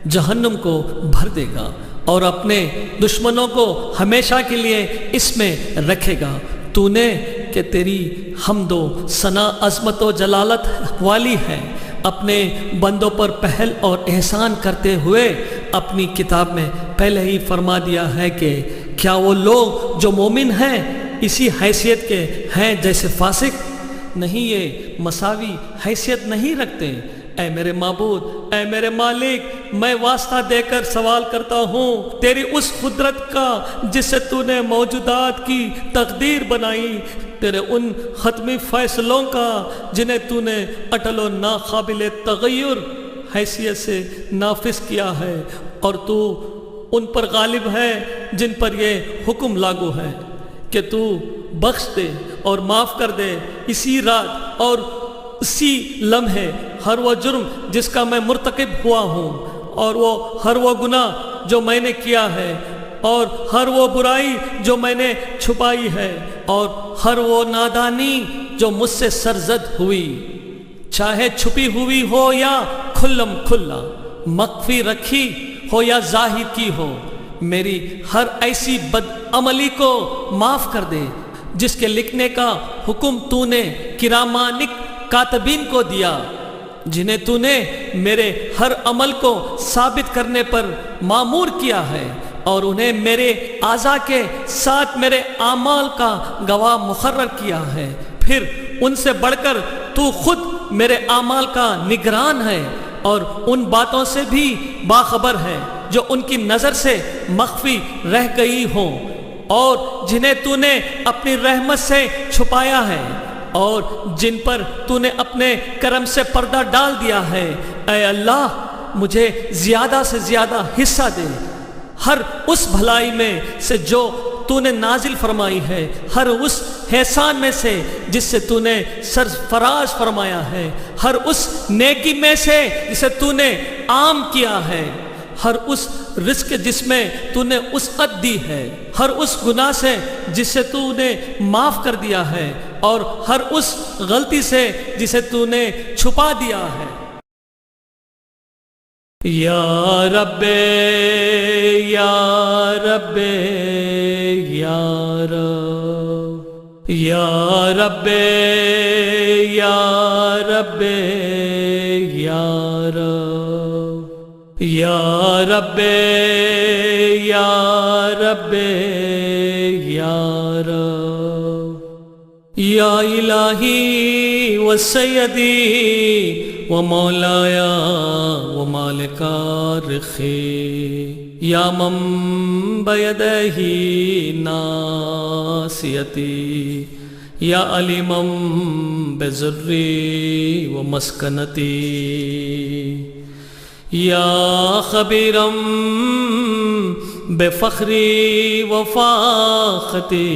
جہنم کو بھر دے گا اور اپنے دشمنوں کو ہمیشہ کے لیے اس میں رکھے گا۔ تو نے کہ تیری حمد و ثنا عظمت و جلالت والی ہے، اپنے بندوں پر پہل اور احسان کرتے ہوئے اپنی کتاب میں پہلے ہی فرما دیا ہے کہ کیا وہ لوگ جو مومن ہیں اسی حیثیت کے ہیں جیسے فاسق؟ نہیں، یہ مساوی حیثیت نہیں رکھتے۔ اے میرے معبود، اے میرے مالک، میں واسطہ دے کر سوال کرتا ہوں تیری اس قدرت کا جس سے تو نے موجودات کی تقدیر بنائی، تیرے ان حتمی فیصلوں کا جنہیں تو نے اٹل و ناقابل تغیر حیثیت سے نافذ کیا ہے، اور تو ان پر غالب ہے جن پر یہ حکم لاگو ہے کہ تو بخش دے اور معاف کر دے اسی رات اور اسی لمحے ہر وہ جرم جس کا میں مرتکب ہوا ہوں، اور وہ ہر وہ گناہ جو میں نے کیا ہے، اور ہر وہ برائی جو میں نے چھپائی ہے، اور ہر وہ نادانی جو مجھ سے سرزد ہوئی، چاہے چھپی ہوئی ہو یا کھلم کھلا، مخفی رکھی ہو یا ظاہر کی ہو، میری ہر ایسی بد عملی کو معاف کر دے جس کے لکھنے کا حکم تو نے کرامانک کاتبین کو دیا، جنہیں تو نے میرے ہر عمل کو ثابت کرنے پر مامور کیا ہے، اور انہیں میرے اعضاء کے ساتھ میرے اعمال کا گواہ مقرر کیا ہے۔ پھر ان سے بڑھ کر تو خود میرے اعمال کا نگران ہے اور ان باتوں سے بھی باخبر ہے جو ان کی نظر سے مخفی رہ گئی ہوں اور جنہیں تو نے اپنی رحمت سے چھپایا ہے اور جن پر تو نے اپنے کرم سے پردہ ڈال دیا ہے۔ اے اللہ، مجھے زیادہ سے زیادہ حصہ دے ہر اس بھلائی میں سے جو تو نے نازل فرمائی ہے، ہر اس احسان میں سے جس سے تو نے سرفراز فرمایا ہے، ہر اس نیکی میں سے جسے تو نے عام کیا ہے، ہر اس رزق جس میں تو نے وسعت دی ہے، ہر اس گناہ سے جس سے تو نے معاف کر دیا ہے، اور ہر اس غلطی سے جسے تو نے چھپا دیا ہے۔ یا رب یا رب یا رب یا رب یا رب یا رب یا رب یا رب یا رب یا الہی و سیدی و مولایا و مالک رخی یا من بیدہ ناصیتی یا علیما بضری و مسکنتی یا خبیرا بفخری و فاختی۔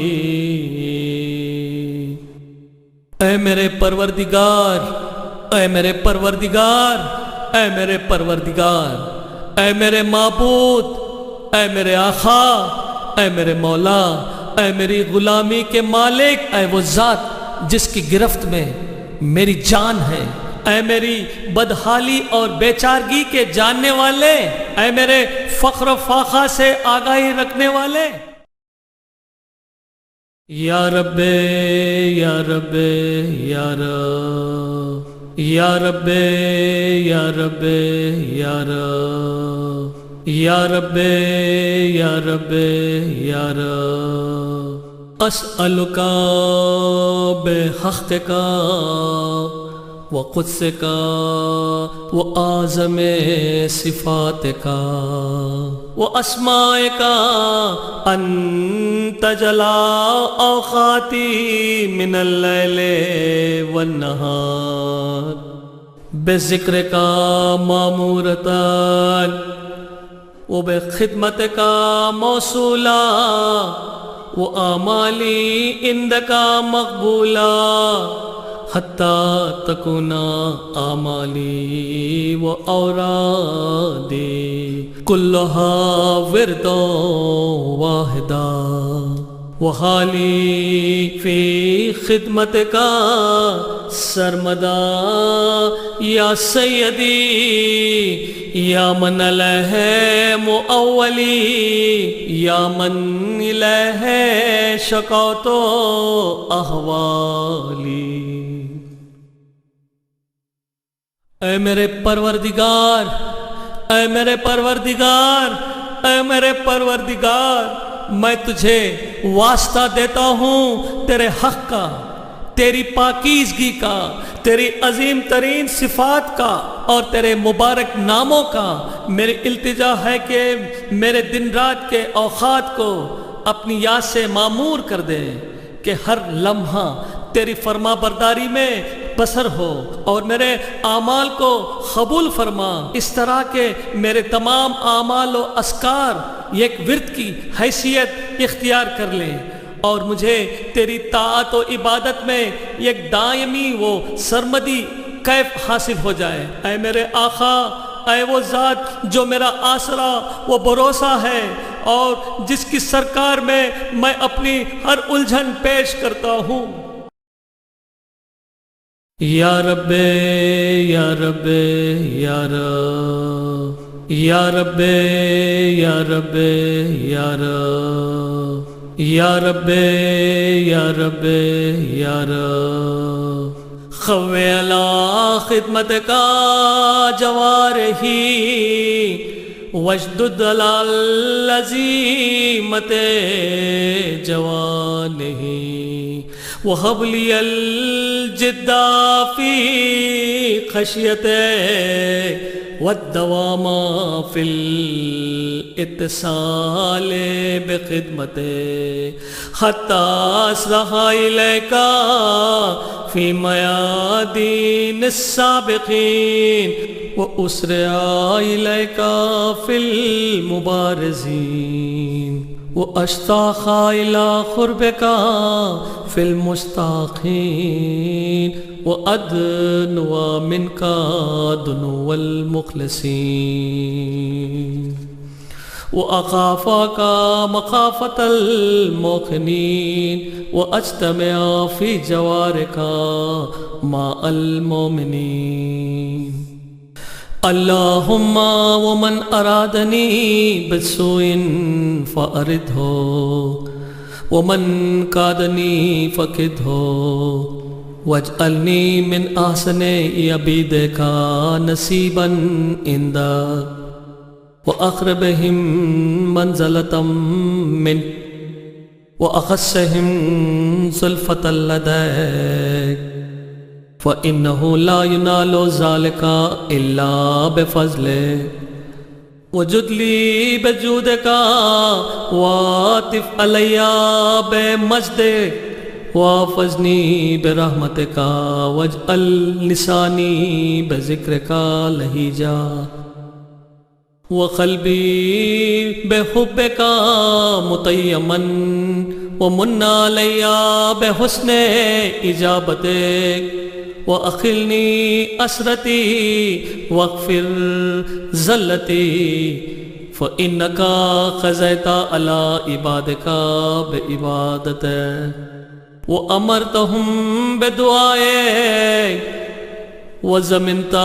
اے میرے پروردگار، اے میرے پروردگار، اے میرے پروردگار، اے میرے معبود، اے میرے آقا، اے میرے مولا، اے میری غلامی کے مالک، اے وہ ذات جس کی گرفت میں میری جان ہے، اے میری بدحالی اور بیچارگی کے جاننے والے، اے میرے فخر و فاخہ سے آگاہی رکھنے والے۔ یا رب یا رب یا رب یا رب یا رب یا رب یا رب یا رب یا رب اسألک بحقک وقدسک وأعظم صفاتک واسمائک ان تجلا اوقاتی من اللیل والنہار بذکرک مامورتان وبخدمتک موصولا وآمالی عندک مقبولا حتی تکون آمالی و اورادی کلها ورد واحدا وحالی فی خدمتک سرمدا یا سیدی یا من علیہ مؤولی یا من علیہ شکوت احوالی۔ اے میرے پروردگار، اے میرے پروردگار، اے میرے پروردگار، میں تجھے واسطہ دیتا ہوں تیرے حق کا، تیری پاکیزگی کا، تیری عظیم ترین صفات کا اور تیرے مبارک ناموں کا۔ میری التجا ہے کہ میرے دن رات کے اوقات کو اپنی یاد سے معمور کر دے، کہ ہر لمحہ تیری فرما برداری میں بسر ہو، اور میرے اعمال کو قبول فرما، اس طرح کہ میرے تمام اعمال و اذکار ایک ورد کی حیثیت اختیار کر لیں، اور مجھے تیری طاعت و عبادت میں ایک دائمی و سرمدی کیف حاصل ہو جائے۔ اے میرے آقا، اے وہ ذات جو میرا آسرا و بھروسہ ہے، اور جس کی سرکار میں میں اپنی ہر الجھن پیش کرتا ہوں۔ یا رب یا رب یا رب یا رب یا رب یا رب یا رب یا رب یا رب خوّ علی خدمتک جوارحی واشدد علی عزیمت جوانحی وہب لی الجد فی خشیتک والدوام فی الاتصال بخدمتک حتی اصلح الیک فی میادین السابقین وأسرع إليك في المبارزين وأشتاق إلى قربك في المشتاقين وأدنو منك دنو المخلصين وأخافك مخافة الموقنين وأجتمع في جوارك مع المؤمنين اللهم ومن أرادني بسوء فأرده ومن كادني فكده واجعلني من أحسن عبيدك نصيبا عندك وأقربهم منزلة منك وأخصهم زلفة لديك فإنه لا ينال ذلك إلا بفضلك وجد لي بجودك وعطف علي بمجدك واحفظني برحمتك واجعل لساني بذكرك لهيجا وقلبي بحبك متيما ومن علي بحسن إجابتك وأخلني أسرتي واغفر زلتي فإنك خزيت على عبادك بعبادتك وأمرتهم بدعائك وزمنت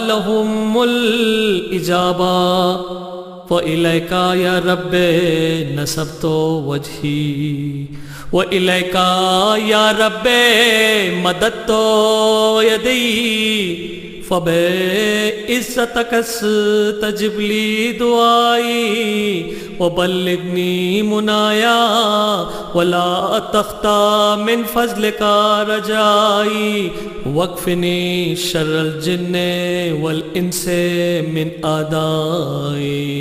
لهم الإجابة وإليك يا رب نسبت وجهي وإليك يا رب مددت يدي فبعزتك استجب لي دعائي وبلغني منايا ولا تخطى من فضلك رجائي واكفني شر الجن والإنس من أعدائي.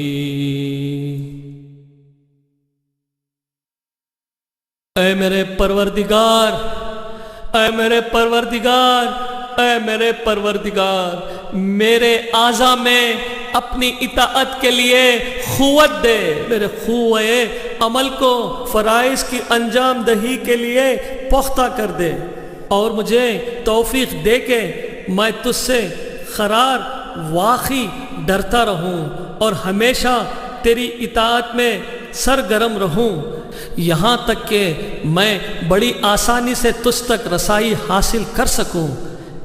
اے میرے پروردگار، اے میرے پروردگار، اے میرے پروردگار، میرے اعضاء میں اپنی اطاعت کے لیے قوت دے، میرے قوے عمل کو فرائض کی انجام دہی کے لیے پختہ کر دے، اور مجھے توفیق دے کے میں تجھ سے قرار واقعی ڈرتا رہوں اور ہمیشہ تیری اطاعت میں سرگرم رہوں، یہاں تک کہ میں بڑی آسانی سے تجھ تک رسائی حاصل کر سکوں،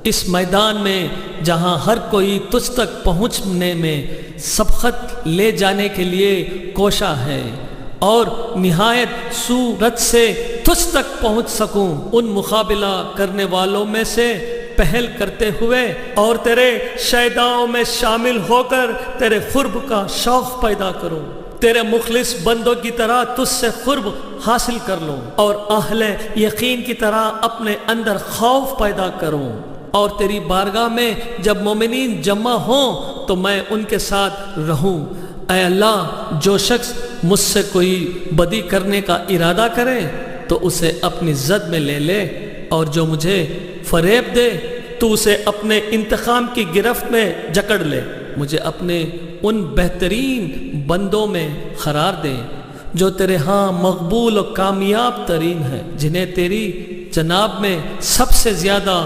اس میدان میں جہاں ہر کوئی تجھ تک پہنچنے میں سبقت لے جانے کے لیے کوشاں ہے، اور نہایت صورت سے تجھ تک پہنچ سکوں ان مقابلہ کرنے والوں میں سے پہل کرتے ہوئے، اور تیرے شہداؤں میں شامل ہو کر تیرے قرب کا شوق پیدا کروں، تیرے مخلص بندوں کی طرح تجھ سے قرب حاصل کر لوں، اور اہل یقین کی طرح اپنے اندر خوف پیدا کروں، اور تیری بارگاہ میں جب مومنین جمع ہوں تو میں ان کے ساتھ رہوں۔ اے اللہ، جو شخص مجھ سے کوئی بدی کرنے کا ارادہ کرے تو اسے اپنی زد میں لے لے، اور جو مجھے فریب دے تو اسے اپنے انتقام کی گرفت میں جکڑ لے، مجھے اپنے ان بہترین بندوں میں قرار دے جو تیرے ہاں مقبول و کامیاب ترین ہے، جنہیں تیری جناب میں سب سے زیادہ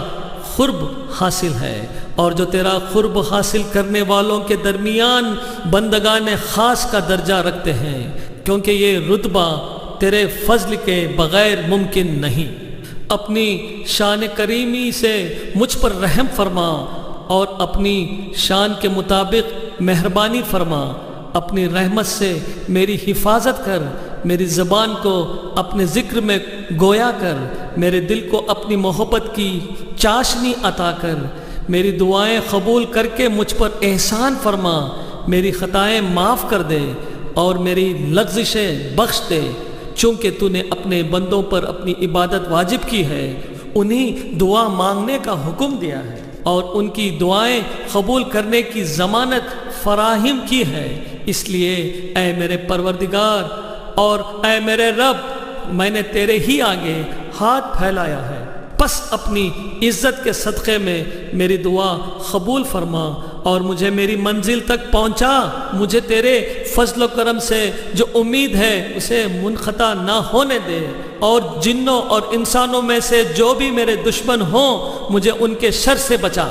قرب حاصل ہے، اور جو تیرا قرب حاصل کرنے والوں کے درمیان بندگان خاص کا درجہ رکھتے ہیں، کیونکہ یہ رتبہ تیرے فضل کے بغیر ممکن نہیں۔ اپنی شان کریمی سے مجھ پر رحم فرما، اور اپنی شان کے مطابق مہربانی فرما، اپنی رحمت سے میری حفاظت کر، میری زبان کو اپنے ذکر میں گویا کر، میرے دل کو اپنی محبت کی چاشنی عطا کر، میری دعائیں قبول کر کے مجھ پر احسان فرما، میری خطائیں معاف کر دے اور میری لغزشیں بخش دے، چونکہ تو نے اپنے بندوں پر اپنی عبادت واجب کی ہے، انہیں دعا مانگنے کا حکم دیا ہے، اور ان کی دعائیں قبول کرنے کی ضمانت فراہم کی ہے۔ اس لیے اے میرے پروردگار اور اے میرے رب، میں نے تیرے ہی آگے ہاتھ پھیلایا ہے، پس اپنی عزت کے صدقے میں میری دعا قبول فرما اور مجھے میری منزل تک پہنچا. مجھے تیرے فضل و کرم سے جو امید ہے اسے منقطع نہ ہونے دے، اور جنوں اور انسانوں میں سے جو بھی میرے دشمن ہوں مجھے ان کے شر سے بچا.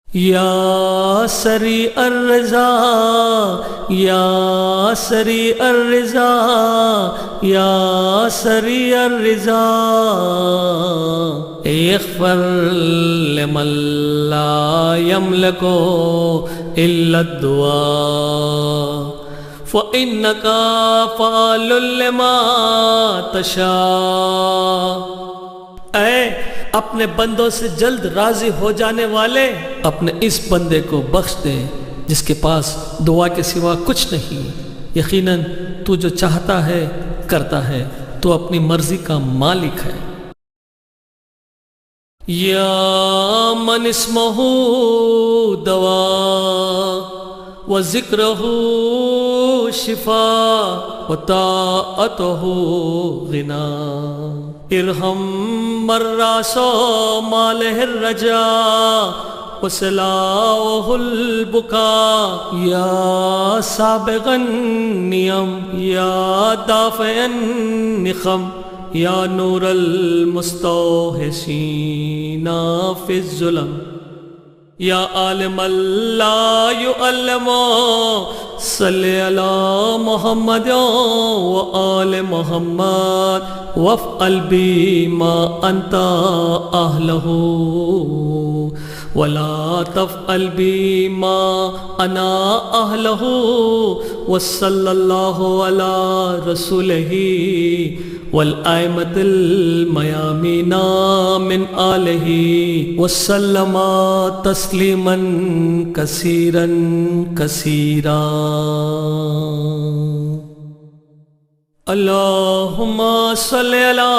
یا سری الرضا یا سری الرضا یا سری الرضا اغفر لمن لا يملك الا الدعاء فإنك فعال لما تشاء. اے اپنے بندوں سے جلد راضی ہو جانے والے، اپنے اس بندے کو بخش دے جس کے پاس دعا کے سوا کچھ نہیں. یقیناً تو جو چاہتا ہے کرتا ہے، تو اپنی مرضی کا مالک ہے. یا من اسمہ دوا و ذکرہ شفا و طاعتہ غنا، ارحم مراس مالہ الرجا وسلاہ البکا. یا سابغ النعم یا دافع النقم یا نور المستوحشین فی الظلم. یا عالم لا يعلم صلی علی محمد و آل محمد وافعل بی ما انت اہلہ ولا تفعل بی ما انا اہلہ وصلی اللہ علی رسولہ والائمة الميامين من آلہ وسلم تسلیما کثیرا کثیرا. اللہم صلی علی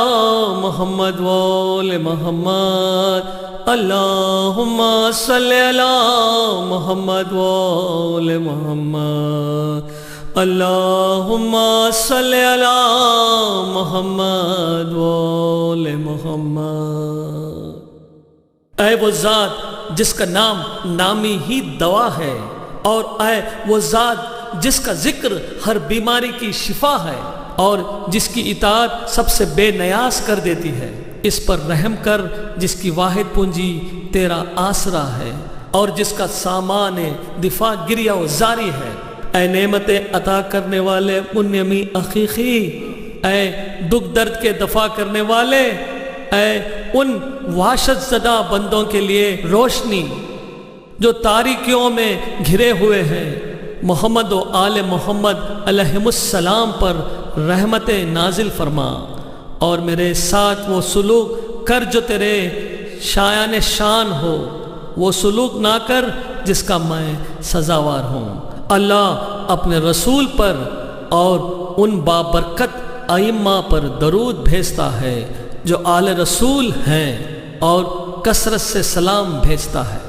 محمد وآل محمد. اللہم صلی علی محمد وآل محمد. اللہم صلی علی محمد وآل محمد. اے وہ ذات جس کا نام نامی ہی دوا ہے، اور اے وہ ذات جس کا ذکر ہر بیماری کی شفا ہے، اور جس کی اطاعت سب سے بے نیاز کر دیتی ہے، اس پر رحم کر جس کی واحد پونجی تیرا آسرا ہے، اور جس کا سامان دفاع گریہ و زاری ہے. اے نعمت عطا کرنے والے منعمی حقیقی، اے دکھ درد کے دفع کرنے والے، اے ان وحشت زدہ بندوں کے لیے روشنی جو تاریکیوں میں گھرے ہوئے ہیں، محمد و آل محمد علیہم السلام پر رحمت نازل فرما، اور میرے ساتھ وہ سلوک کر جو تیرے شایان شان ہو، وہ سلوک نہ کر جس کا میں سزاوار ہوں. اللہ اپنے رسول پر اور ان بابرکت ائمہ پر درود بھیجتا ہے جو آل رسول ہیں، اور کثرت سے سلام بھیجتا ہے.